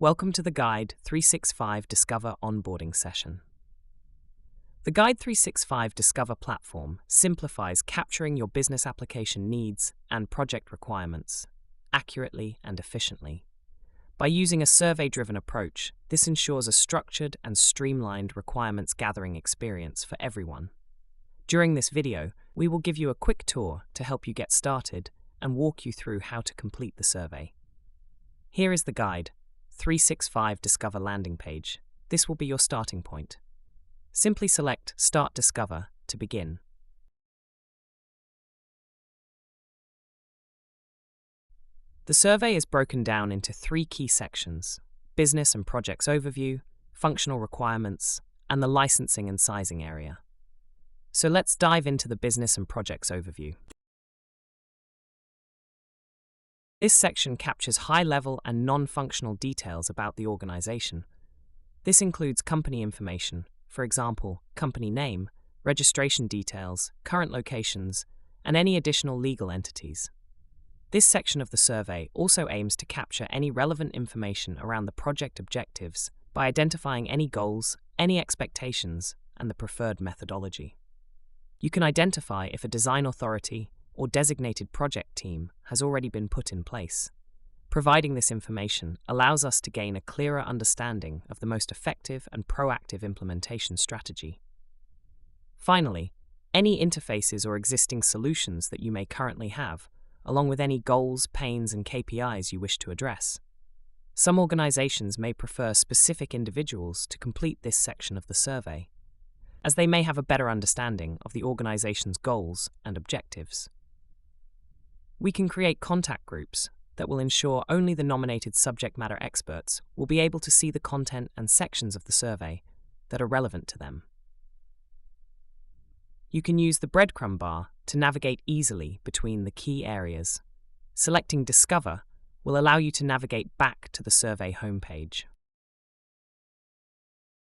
Welcome to the GYDE365-Discover onboarding session. The GYDE365-Discover platform simplifies capturing your business application needs and project requirements accurately and efficiently. By using a survey-driven approach, this ensures a structured and streamlined requirements gathering experience for everyone. During this video, we will give you a quick tour to help you get started and walk you through how to complete the survey. Here is the GYDE365-Discover landing page. This will be your starting point. Simply select Start Discover to begin. The survey is broken down into three key sections: Business and Projects Overview, Functional Requirements, and the Licensing and Sizing area. So let's dive into the Business and Projects Overview. This section captures high-level and non-functional details about the organization. This includes company information, for example, company name, registration details, current locations, and any additional legal entities. This section of the survey also aims to capture any relevant information around the project objectives by identifying any goals, any expectations, and the preferred methodology. You can identify if a design authority or designated project team has already been put in place. Providing this information allows us to gain a clearer understanding of the most effective and proactive implementation strategy. Finally, any interfaces or existing solutions that you may currently have, along with any goals, pains, and KPIs you wish to address. Some organizations may prefer specific individuals to complete this section of the survey, as they may have a better understanding of the organization's goals and objectives. We can create contact groups that will ensure only the nominated subject matter experts will be able to see the content and sections of the survey that are relevant to them. You can use the breadcrumb bar to navigate easily between the key areas. Selecting Discover will allow you to navigate back to the survey homepage.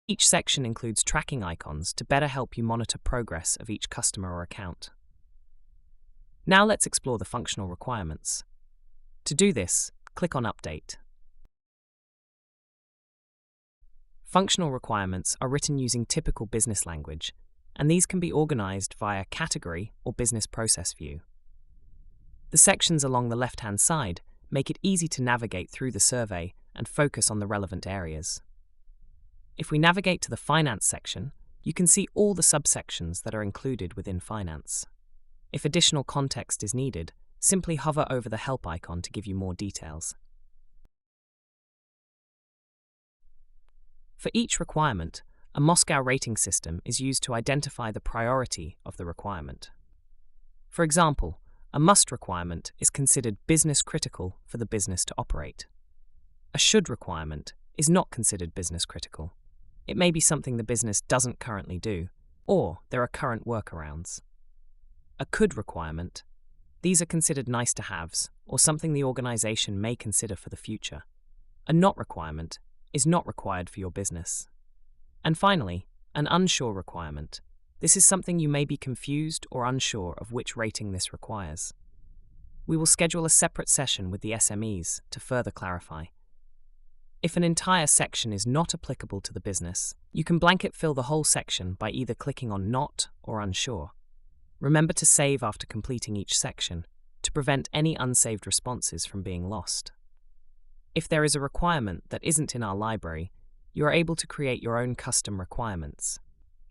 Each section includes tracking icons to better help you monitor progress of each customer or account. Now let's explore the functional requirements. To do this, click on Update. Functional requirements are written using typical business language, and these can be organized via category or business process view. The sections along the left-hand side make it easy to navigate through the survey and focus on the relevant areas. If we navigate to the Finance section, you can see all the subsections that are included within Finance. If additional context is needed, simply hover over the Help icon to give you more details. For each requirement, a Moscow rating system is used to identify the priority of the requirement. For example, a must requirement is considered business critical for the business to operate. A should requirement is not considered business critical. It may be something the business doesn't currently do, or there are current workarounds. A could requirement. These are considered nice-to-haves, or something the organization may consider for the future. A not requirement is not required for your business. And finally, an unsure requirement. This is something you may be confused or unsure of which rating this requires. We will schedule a separate session with the SMEs to further clarify. If an entire section is not applicable to the business, you can blanket fill the whole section by either clicking on Not or Unsure. Remember to save after completing each section to prevent any unsaved responses from being lost. If there is a requirement that isn't in our library, you are able to create your own custom requirements.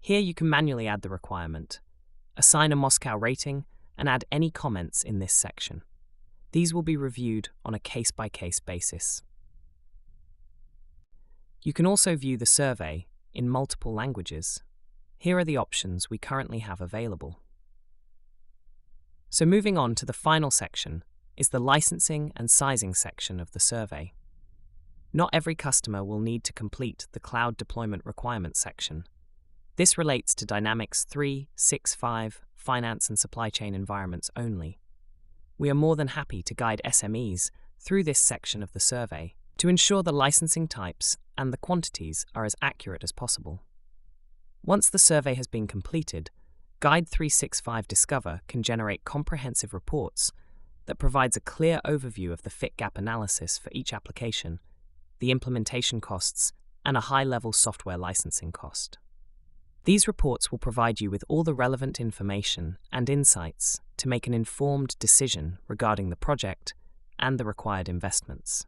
Here you can manually add the requirement, assign a Moscow rating, and add any comments in this section. These will be reviewed on a case-by-case basis. You can also view the survey in multiple languages. Here are the options we currently have available. So moving on to the final section is the Licensing and Sizing section of the survey. Not every customer will need to complete the Cloud Deployment Requirements section. This relates to Dynamics 365 finance and supply chain environments only. We are more than happy to guide SMEs through this section of the survey to ensure the licensing types and the quantities are as accurate as possible. Once the survey has been completed, GYDE365-Discover can generate comprehensive reports that provides a clear overview of the fit gap analysis for each application. the implementation costs, and a high-level software licensing cost. These reports will provide you with all the relevant information and insights to make an informed decision regarding the project and the required investments.